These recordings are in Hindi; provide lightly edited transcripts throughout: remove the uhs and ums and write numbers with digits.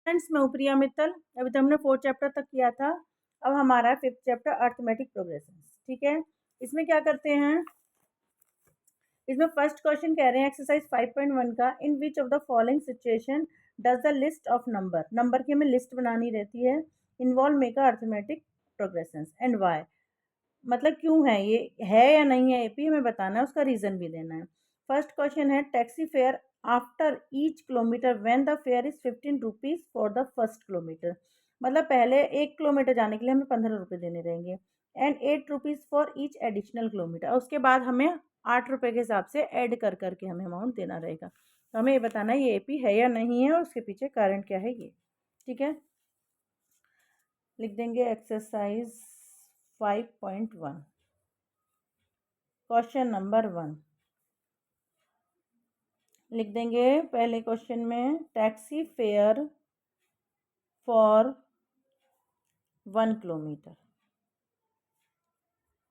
फ्रेंड्स, मैं प्रिया मित्तल। अभी तो हमने 4th चैप्टर तक किया था। अब हमारा 5th चैप्टर अर्थमेटिक प्रोग्रेशन। ठीक है, इसमें क्या करते हैं, इसमें फर्स्ट क्वेश्चन कह रहे हैं एक्सरसाइज 5.1 का, in which of the following situation does the list of number की हमें लिस्ट बनानी रहती है, involve make arithmetic progression and why. मतलब क्यों है, ये है या नहीं है एपी हमें बताना है, उसका रीजन भी देना है। फर्स्ट क्वेश्चन है taxi fare after each kilometre when the fair is 15 rupees for the first kilometre. मतलब पहले 1 किलोमीटर जाने के लिए हमें 15 रुपये देने रहेंगे and 8 rupees for each additional kilometre. उसके बाद हमें 8 रुपये के हिसाब से ऐड कर करके हमें अमाउंट देना रहेगा। तो हमें ये बताना है ये एपी है या नहीं है और उसके पीछे कारण क्या है ये। ठीक है, लिख देंगे एक्सरसाइज 5.1 क्वेश्चन नंबर 1 लिख देंगे। पहले क्वेश्चन में taxi fare for 1 kilometre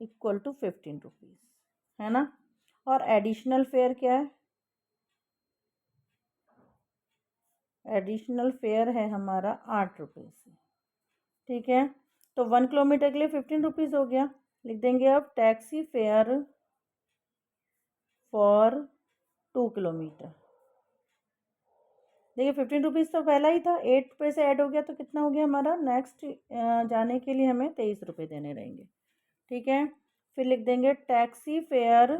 equal to 15 rupees, है ना। और एडिशनल फेयर क्या है, एडिशनल फेयर है हमारा 8 रुपये से। ठीक है, तो 1 किलोमीटर के लिए 15 रुपीज हो गया। लिख देंगे अब टैक्सी फेयर फॉर 2 किलोमीटर। देखिए 15 रुपीज़ तो पहला ही था, 8 रुपये से ऐड हो गया तो कितना हो गया हमारा, नेक्स्ट जाने के लिए हमें 23 रुपये देने रहेंगे। ठीक है, फिर लिख देंगे taxi fare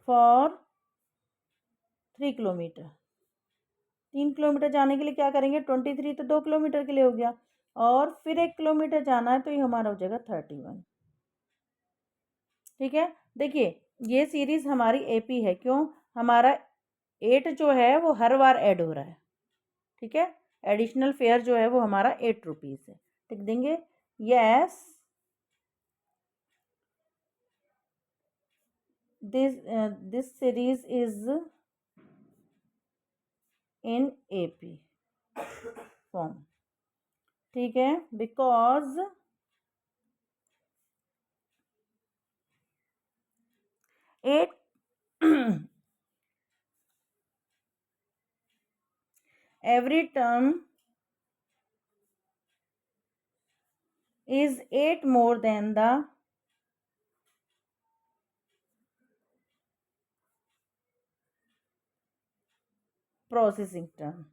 for 3 kilometre. 3 kilometre जाने के लिए क्या करेंगे, 23 तो 2 किलोमीटर के लिए हो गया, और फिर 1 किलोमीटर जाना है तो ये हमारा हो जाएगा 31। ठीक है, देखिए ये सीरीज हमारी एपी है, क्यों, हमारा 8 जो है वो हर बार ऐड हो रहा है। ठीक है, एडिशनल फेयर जो है वो हमारा 8 रुपीज़ है। लिख देंगे yes this series is in AP form. ठीक है, because at every term is 8 more than the processing term.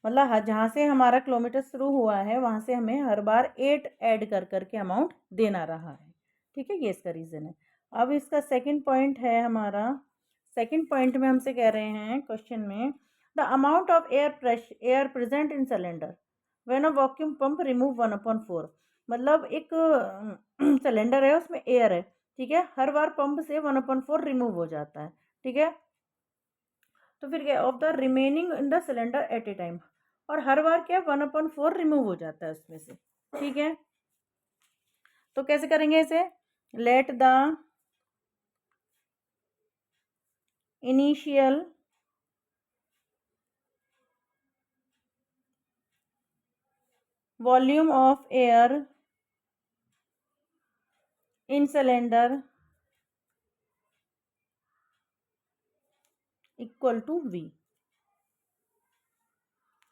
मतलब जहाँ से हमारा किलोमीटर शुरू हुआ है वहाँ से हमें हर बार 8 ऐड कर करके अमाउंट देना रहा है। ठीक है, ये इसका रीज़न है। अब इसका सेकंड पॉइंट है हमारा, सेकंड पॉइंट में हमसे कह रहे हैं क्वेश्चन में, the amount of air present in cylinder when a vacuum pump remove 1/4। मतलब एक सिलेंडर है उसमें एयर है, ठीक है, हर बार पंप से 1/4 रिमूव हो जाता है। ठीक है, तो फिर क्या, of the remaining in the cylinder eight A time, और हर बार क्या 1/4 रिमूव हो जाता है उसमें से। ठीक है, तो कैसे करेंगे इसे, let the initial volume of air in cylinder equal to V.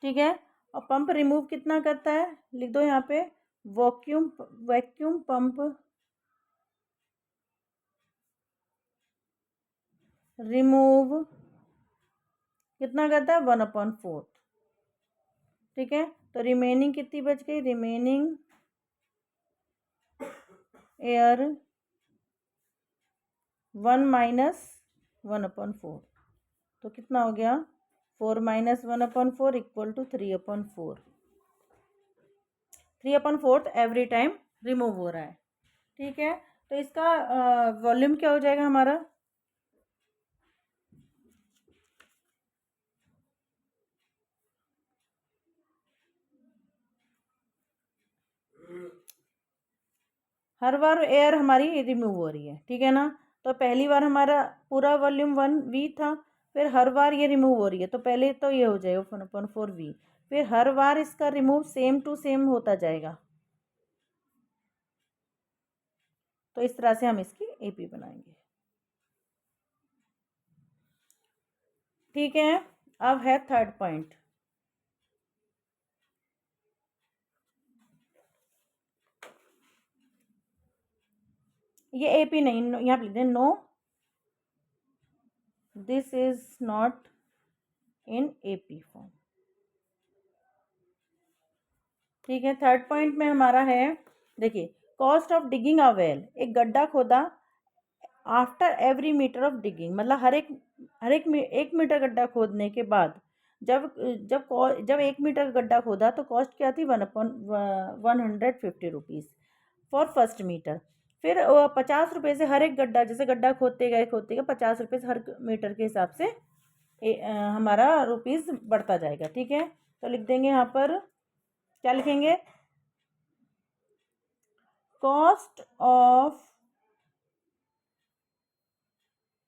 ठीक है, और पंप रिमूव कितना करता है, लिख दो यहाँ पे, वैक्यूम पंप रिमूव कितना करता है, 1/4। ठीक है, तो रिमेनिंग कितनी बच गई, रिमेनिंग एयर 1 माइनस 1/4, तो कितना हो गया, 4 minus 1/4 equal to 3/4। 3/4 every time remove हो रहा है। ठीक है, तो इसका वॉल्यूम क्या हो जाएगा हमारा, हर बार एयर हमारी रिमूव हो रही है। ठीक है ना, तो पहली बार हमारा पूरा वॉल्यूम 1V था, फिर हर बार ये रिमूव हो रही है, तो पहले तो ये हो जाएगा 1/4V, फिर हर बार इसका रिमूव सेम टू सेम होता जाएगा। तो इस तरह से हम इसकी एपी बनाएंगे। ठीक है, अब है थर्ड पॉइंट। ये एपी नहीं, यहाँ पे लिख दें no this is not in AP form. ठीक है, थर्ड पॉइंट में हमारा है, देखिए, cost of digging a well, एक गड्ढा खोदा after every metre of digging, मतलब हर एक मीटर गड्ढा खोदने के बाद, जब जब जब 1 मीटर गड्ढा खोदा तो कॉस्ट क्या थी, 150 रुपीज़ फॉर फर्स्ट मीटर। फिर 50 रुपये से हर एक गड्ढा, जैसे गड्ढा खोदते गए 50 रुपये से हर मीटर के हिसाब से हमारा रुपीज़ बढ़ता जाएगा। ठीक है, तो लिख देंगे यहाँ पर, क्या लिखेंगे, cost of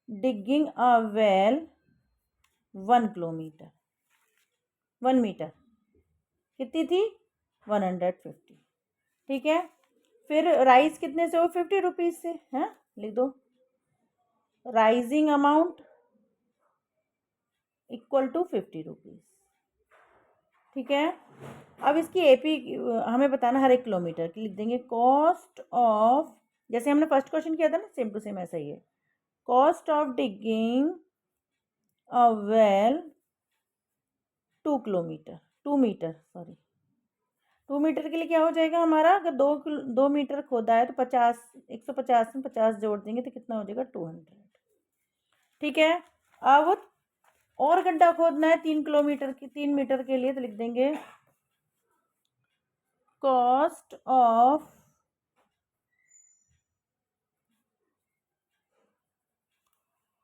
digging a well 1 metre कितनी थी, 150। ठीक है, फिर राइज कितने से हो, 50 रुपीज़ से, है, लिख दो rising amount equal to 50 rupees. ठीक है, अब इसकी एपी हमें बताना हर 1 किलोमीटर की, लिख देंगे कॉस्ट ऑफ, जैसे हमने फर्स्ट क्वेश्चन किया था ना, सेम टू सेम ऐसा ही है, cost of digging a well 2 metre sorry 2 metre के लिए क्या हो जाएगा हमारा, अगर 2 मीटर खोदा है तो 50, 150 में 50 जोड़ देंगे तो कितना हो जाएगा, 200। ठीक है, अब और गड्ढा खोदना है 3 मीटर के लिए, तो लिख देंगे कॉस्ट ऑफ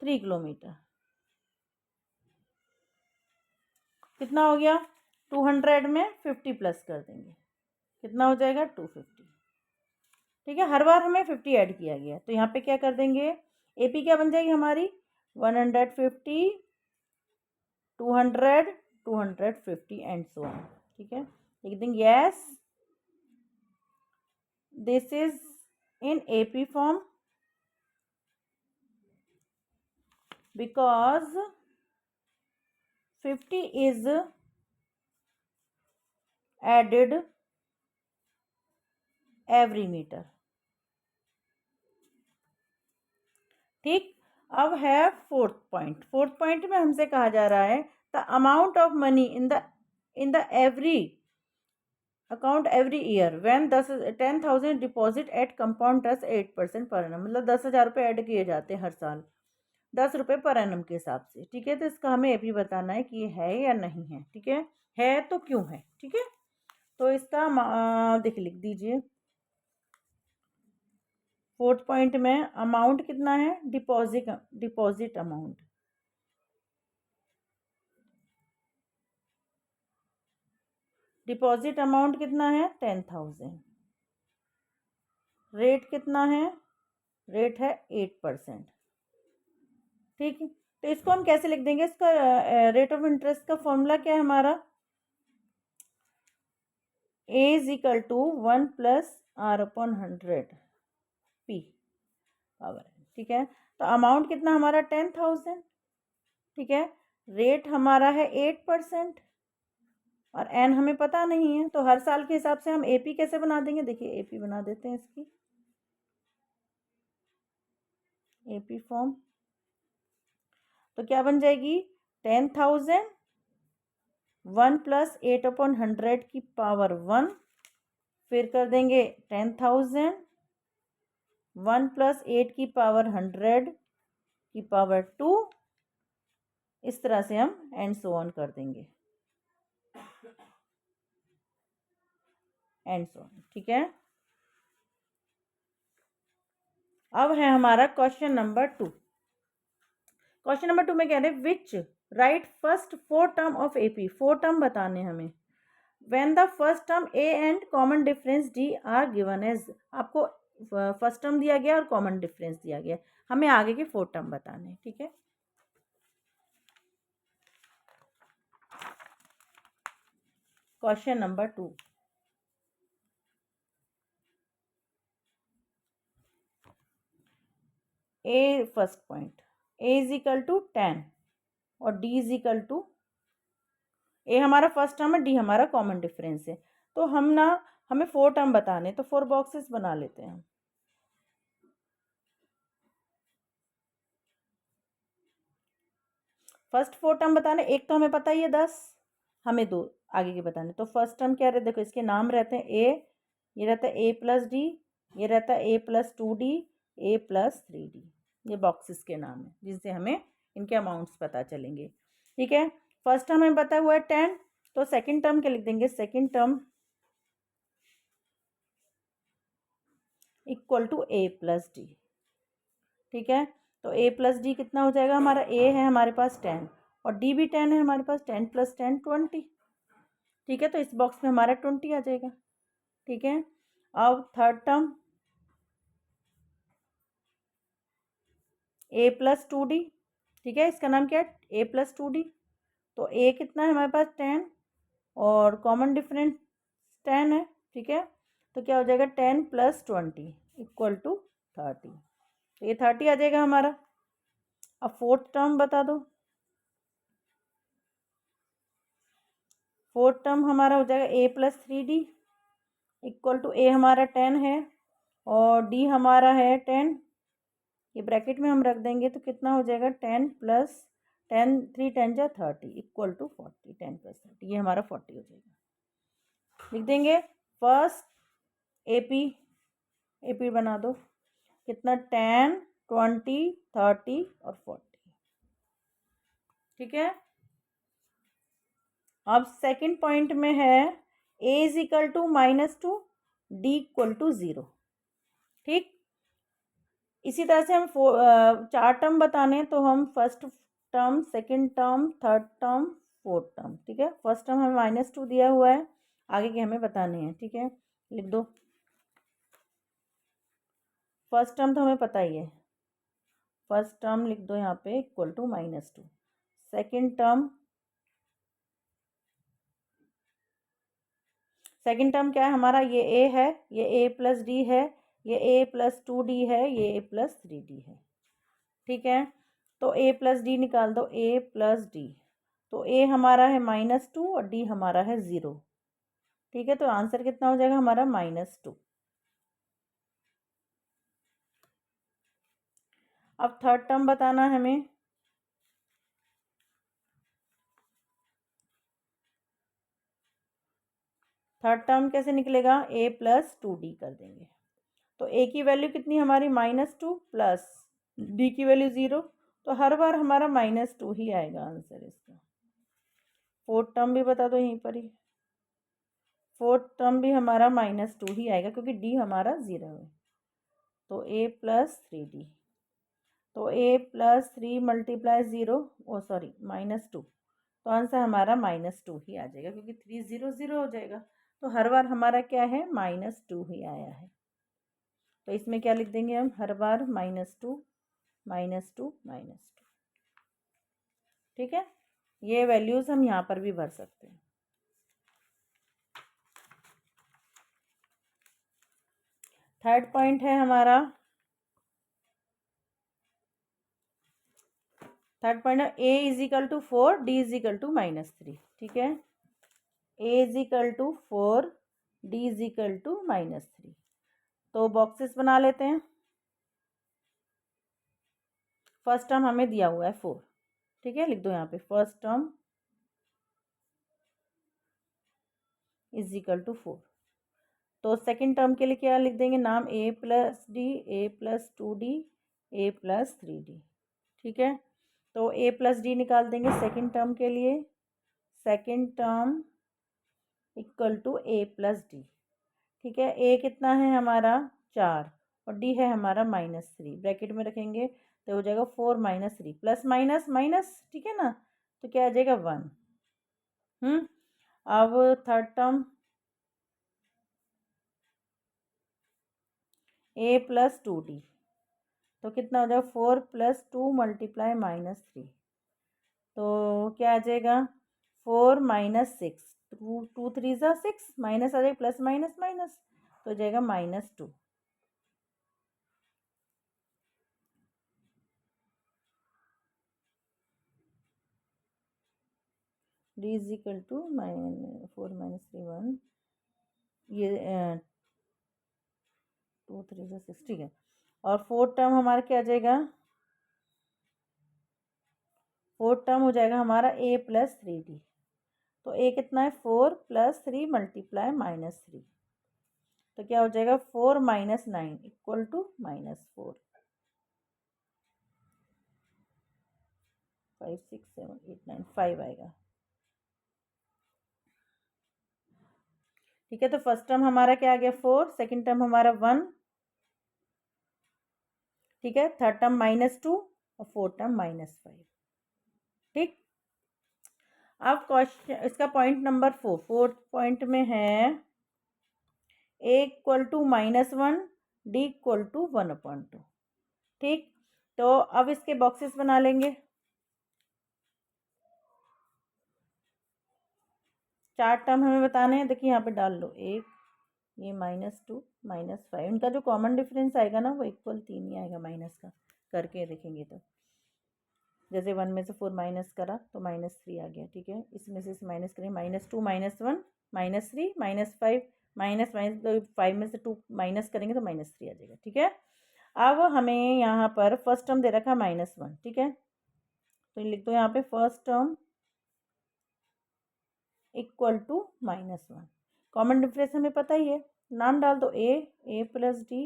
थ्री किलोमीटर कितना हो गया, 200 में 50 प्लस कर देंगे, कितना हो जाएगा, 250। ठीक है, हर बार हमें 50 ऐड किया गया, तो यहाँ पे क्या कर देंगे, एपी क्या बन जाएगी हमारी, 150, 200, 250 एंड सो ऑन। ठीक है, लिख देंगे yes this is in AP form because 50 is added every meter। ठीक, अब है फोर्थ पॉइंट में हमसे कहा जा रहा है the amount of money in the every account every year when 10,000 deposit eight compound interest 8% per annum, मतलब 10,000 रुपये ऐड किए जाते हैं हर साल 10 रुपये पर एनम के हिसाब से। ठीक है, तो इसका हमें ये भी बताना है कि ये है या नहीं है। ठीक है तो क्यों है। ठीक है, तो इसका देखिए लिख दीजिए, फोर्थ पॉइंट में अमाउंट कितना है, डिपॉजिट अमाउंट, डिपॉजिट अमाउंट कितना है, 10,000। रेट कितना है, रेट है 8%। ठीक है, तो इसको हम कैसे लिख देंगे, इसका रेट ऑफ इंटरेस्ट का फॉर्मूला क्या है हमारा, A is equal to 1+r/100 P power. ठीक है, तो अमाउंट कितना हमारा 10,000। ठीक है, रेट हमारा है 8% और एन हमें पता नहीं है, तो हर साल के हिसाब से हम एपी कैसे बना देंगे, देखिए एपी बना देते हैं इसकी, एपी फॉर्म, तो क्या बन जाएगी, 10,000 1+8/100 की पावर 1, फिर कर देंगे 10,000 1+8 की पावर 100 की पावर 2, इस तरह से हम एंड सो ऑन कर देंगे, एंड सो ऑन। ठीक है, अब है हमारा क्वेश्चन नंबर 2। क्वेश्चन नंबर 2 में कह रहे हैं which write first 4 term of AP, 4 term बताने हमें, when the first term A and common difference D are given as, आपको फर्स्ट टर्म दिया गया और कॉमन डिफरेंस दिया गया, हमें आगे के 4 टर्म बताने। ठीक है, question number 2, a first point, a is equal to 10 और d is equal to a हमारा फर्स्ट टर्म है, डी हमारा कॉमन डिफरेंस है। तो हमें 4 टर्म बताने, तो 4 बॉक्सेस बना लेते हैं। फर्स्ट 4 टर्म बताने, एक तो हमें पता ही है 10, हमें 2 आगे के बताने। तो फर्स्ट टर्म क्या रहता है, देखो इसके नाम रहते हैं ए, ये रहता है ए प्लस डी, ये रहता है ए प्लस 2d, ए प्लस 3d। ये बॉक्सेस के नाम है जिससे हमें इनके अमाउंट्स पता चलेंगे। ठीक है, फर्स्ट टर्म हमें पता हुआ है 10, तो सेकेंड टर्म क्या लिख देंगे, second term equal to a plus d. ठीक है, तो ए प्लस डी कितना हो जाएगा हमारा, ए है हमारे पास 10 और डी भी 10 है हमारे पास, 10 प्लस 10 20। ठीक है, तो इस बॉक्स में हमारा 20 आ जाएगा। ठीक है, अब थर्ड टर्म ए प्लस 2d। ठीक है, इसका नाम क्या है, ए प्लस 2d। तो ए कितना है हमारे पास 10 और कॉमन डिफरेंस 10 है। ठीक है, तो क्या हो जाएगा 10 प्लस 20 इक्वल टू 30। तो ये 30 आ जाएगा हमारा। अब फोर्थ टर्म बता दो। फोर्थ टर्म हमारा हो जाएगा ए plus 3d equal to, a हमारा 10 है और डी हमारा है 10, ये ब्रैकेट में हम रख देंगे तो कितना हो जाएगा 10 प्लस 10, 3 10 जा 30 इक्वल टू 40, 10 प्लस 30 ये हमारा 40 हो जाएगा। लिख देंगे फर्स्ट एपी, एपी बना दो, कितना 10 20 30 और 40। ठीक है, अब सेकंड पॉइंट में है a is equal to -2, d equal to 0। ठीक, इसी तरह से हम 4 टर्म बताने, तो हम first term, second term, third term, fourth term. ठीक है, फर्स्ट टर्म हमें -2 दिया हुआ है, आगे के हमें बताने हैं। ठीक है, लिख दो, फर्स्ट टर्म तो हमें पता ही है, फर्स्ट टर्म लिख दो यहाँ पे equal to -2। Second term, second term क्या है हमारा, ये ए है, ये ए प्लस डी है, ये ए प्लस 2d है, ये ए प्लस 3d है। ठीक है, तो ए प्लस डी निकाल दो, ए प्लस डी, तो ए हमारा है -2 और डी हमारा है 0। ठीक है, तो आंसर कितना हो जाएगा हमारा -2। अब थर्ड टर्म बताना है हमें। थर्ड टर्म कैसे निकलेगा, ए प्लस 2d कर देंगे, तो ए की वैल्यू कितनी हमारी -2 प्लस डी की वैल्यू 0, तो हर बार हमारा -2 ही आएगा आंसर इसका। फोर्थ टर्म भी बता दो यहीं पर ही, फोर्थ टर्म भी हमारा -2 ही आएगा क्योंकि डी हमारा 0 है। तो ए प्लस 3d, तो ए प्लस 3 मल्टीप्लाई 0, ओ सॉरी -2, तो आंसर हमारा -2 ही आ जाएगा क्योंकि 3 0 0 हो जाएगा। तो हर बार हमारा क्या है, -2 ही आया है। तो इसमें क्या लिख देंगे हम, हर बार -2 -2 -2। ठीक है, ये वैल्यूज़ हम यहाँ पर भी भर सकते हैं। थर्ड पॉइंट है हमारा, थर्ड पॉइंट है A is equal to 4, D is equal to -3। ठीक है, A is equal to 4, D is equal to -3। तो बॉक्सेस बना लेते हैं। फर्स्ट टर्म हमें दिया हुआ है 4। ठीक है, लिख दो यहाँ पे first term is equal to 4। तो सेकंड टर्म के लिए क्या लिख देंगे, नाम ए प्लस डी, ए प्लस 2d, ए प्लस 3d। ठीक है, तो ए प्लस डी निकाल देंगे सेकंड टर्म के लिए, second term equal to a plus d. ठीक है, ए कितना है हमारा 4 और डी है हमारा -3, ब्रैकेट में रखेंगे तो हो जाएगा 4 -3 प्लस माइनस माइनस। ठीक है ना, तो क्या आ जाएगा 1। अब थर्ड टर्म ए प्लस 2d, तो कितना हो जाएगा 4 प्लस 2 मल्टीप्लाई -3, तो क्या आ जाएगा 4 -6, 2 3 ज़ा 6, माइनस आ जाएगा प्लस माइनस माइनस, तो हो जाएगा -2। D is equal to 4 minus 3 1, ये 2 3 से 6, ठीक है। और फोर्थ टर्म हमारा क्या आ जाएगा, फोर्थ टर्म हो जाएगा हमारा a प्लस 3d। तो a कितना है 4 प्लस 3 मल्टीप्लाई माइनस 3, तो क्या हो जाएगा 4 माइनस 9 इक्वल टू -4। 5 6 7 8 9 5 आएगा। ठीक है, तो फर्स्ट टर्म हमारा क्या आ गया 4, सेकंड टर्म हमारा 1, ठीक है, थर्ड टर्म -2 और फोर्थ टर्म -5। ठीक, अब क्वेश्चन इसका पॉइंट नंबर 4, फोर्थ पॉइंट में है a equal to -1, d equal to 1/2। ठीक, तो अब इसके बॉक्सेस बना लेंगे। चार टर्म हमें बताने हैं, देखिए यहाँ पे डाल लो, एक ये -2 -5, इनका जो कॉमन डिफरेंस आएगा ना वो इक्वल 3 ही आएगा माइनस का, करके देखेंगे तो जैसे 1 में से 4 माइनस करा तो -3 आ गया। ठीक है, इसमें से माइनस करें, -2 -1 -3 -5 माइनस माइनस, तो 5 में से 2 माइनस करेंगे तो -3 आ जाएगा। ठीक है, अब हमें यहाँ पर फर्स्ट टर्म दे रखा है -1। ठीक है, तो लिख दो यहाँ पे first term equal to -1। Common difference हमें पता ही है, नाम डाल दो a plus d,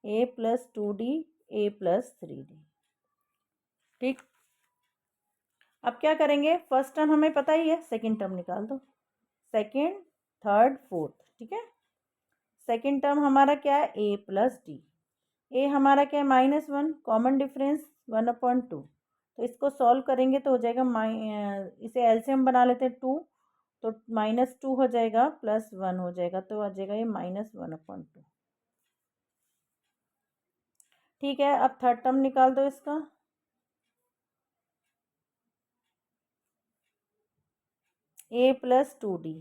a plus 2d, a plus 3d। ठीक, अब क्या करेंगे, फर्स्ट टर्म हमें पता ही है, सेकंड टर्म निकाल दो, सेकंड थर्ड फोर्थ। ठीक है, सेकंड टर्म हमारा क्या है a प्लस डी, a हमारा क्या है -1, कॉमन डिफरेंस 1/2, तो इसको सॉल्व करेंगे तो हो जाएगा इसे एलसीएम बना लेते हैं 2, तो -2 हो जाएगा +1 हो जाएगा, तो आ जाएगा ये -1/2। ठीक है, अब थर्ड टर्म निकाल दो इसका, a प्लस 2d,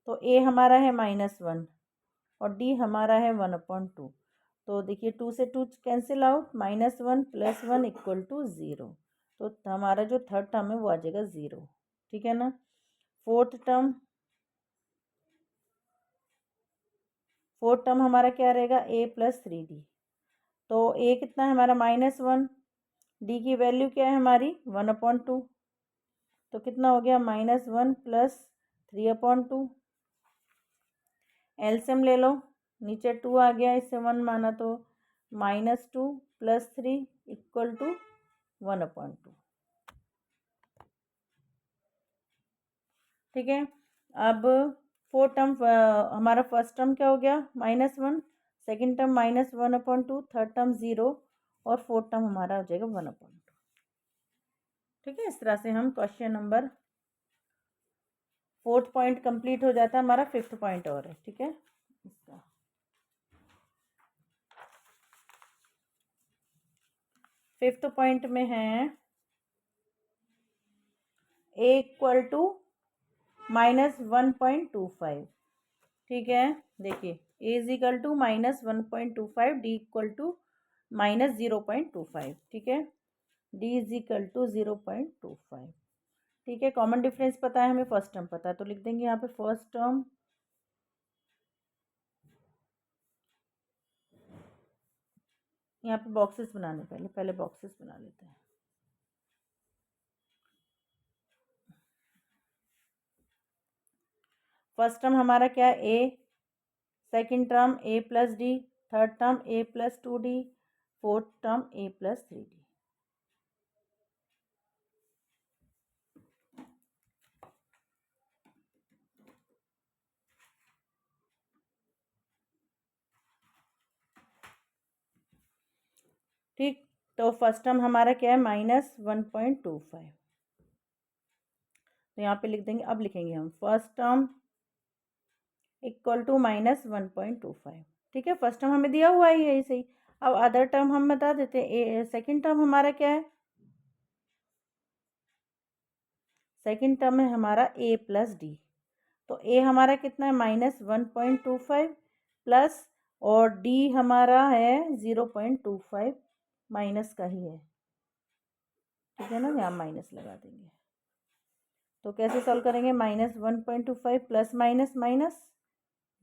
तो a हमारा है -1 और d हमारा है 1/2, तो देखिए 2 से 2 कैंसिल आउट, -1 + 1 इक्वल टू 0, तो हमारा जो थर्ड टर्म है वो आ जाएगा 0। ठीक है ना, फोर्थ टर्म हमारा क्या रहेगा a प्लस 3d, तो a कितना है हमारा -1, d की वैल्यू क्या है हमारी 1/2, तो कितना हो गया -1 + 3/2। एलसीएम ले लो, नीचे 2 आ गया, इससे 1 माना तो -2 + 3 इक्वल टू 1/2। ठीक है, अब फोर्थ टर्म हमारा फर्स्ट टर्म क्या हो गया -1, सेकंड टर्म -1/2, थर्ड टर्म 0 और फोर्थ टर्म हमारा हो जाएगा 1/2। ठीक है, इस तरह से हम question number fourth point complete हो जाता है, हमारा फिफ्थ पॉइंट और है। ठीक है, इसका फिफ्थ पॉइंट में है a इक्वल टू -1.25। ठीक है, देखिए a is equal to -1.25, d equal to -0.25। ठीक है, d इज इक्वल टू 0.25। ठीक है, कॉमन डिफरेंस पता है हमें, फर्स्ट टर्म पता है, तो लिख देंगे यहाँ पे फर्स्ट टर्म यहाँ पे बॉक्सेस बनाने, पहले बॉक्सेस बना लेते हैं। फर्स्ट टर्म हमारा क्या है a, second term a plus D, third term a plus 2d, fourth term a plus 3d। ठीक, तो फर्स्ट टर्म हमारा क्या है -1.25, तो यहाँ पे लिख देंगे, अब लिखेंगे हम फर्स्ट टर्म इक्वल टू -1.25। ठीक है, फर्स्ट टर्म हमें दिया हुआ ही है ऐसे ही। अब अदर टर्म हम बता देते हैं, सेकंड टर्म हमारा क्या है, सेकंड टर्म है हमारा a प्लस डी, तो a हमारा कितना है -1.25 प्लस, और d हमारा है 0.25, माइनस का ही है। ठीक है ना, यहाँ माइनस लगा देंगे, तो कैसे सॉल्व करेंगे, -1.25 प्लस माइनस माइनस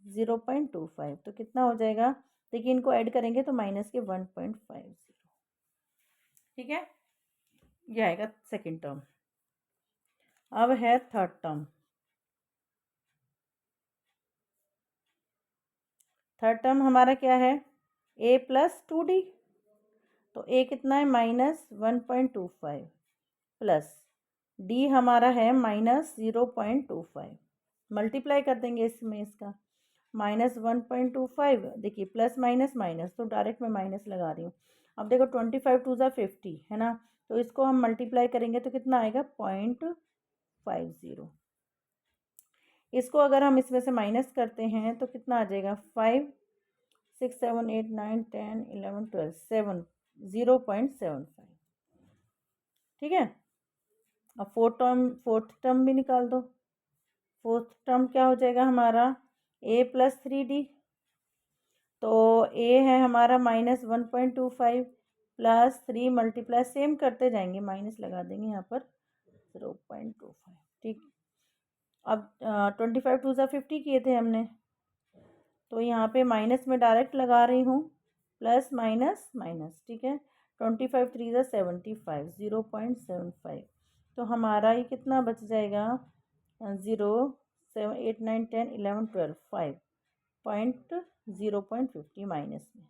0.25, तो कितना हो जाएगा, देखिए इनको ऐड करेंगे तो माइनस के 1.50, ठीक है, ये आएगा सेकेंड टर्म। अब है थर्ड टर्म। थर्ड टर्म हमारा क्या है, a प्लस 2d, तो a कितना है -1.25 प्लस d हमारा है -0.25, मल्टीप्लाई कर देंगे इसमें इसका, -1.25, देखिए प्लस माइनस माइनस, तो डायरेक्ट मैं माइनस लगा रही हूँ। अब देखो 25 2 ज़ा 50 है ना, तो इसको हम मल्टीप्लाई करेंगे तो कितना आएगा 0.50। इसको अगर हम इसमें से माइनस करते हैं तो कितना आ जाएगा 5 6 7 8 9 10 11 12 7 0.75, ठीक है। अब फोर्थ टर्म भी निकाल दो। फोर्थ टर्म क्या हो जाएगा हमारा, a प्लस 3d, तो a है हमारा -1.25 प्लस 3 मल्टीप्लाई, सेम करते जाएंगे, माइनस लगा देंगे यहाँ पर 0.25, ठीक। अब 25 2 ज़ा 50 किए थे हमने, तो यहाँ पे माइनस में डायरेक्ट लगा रही हूँ, प्लस माइनस माइनस, ठीक है। 25 3 ज़ा 75 0.75, तो हमारा ये कितना बच जाएगा 0 7 8 9 10 11 12 5.0.50 माइनस में,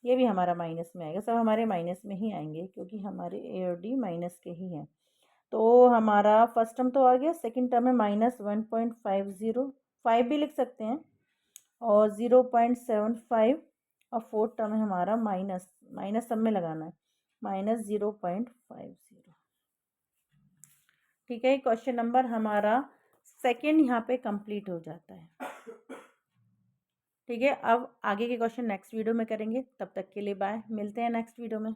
ये भी हमारा माइनस में आएगा, सब हमारे माइनस में ही आएंगे क्योंकि हमारे ए और डी माइनस के ही हैं। तो हमारा फर्स्ट टर्म तो आ गया, सेकंड टर्म है -1.50, 5 भी लिख सकते हैं, और 0.75, और फोर्थ टर्म है हमारा माइनस माइनस सब में लगाना है -0.50, ठीक है। क्वेश्चन नंबर हमारा सेकंड यहाँ पे कंप्लीट हो जाता है, ठीक है। अब आगे के क्वेश्चन नेक्स्ट वीडियो में करेंगे, तब तक के लिए बाय, मिलते हैं नेक्स्ट वीडियो में।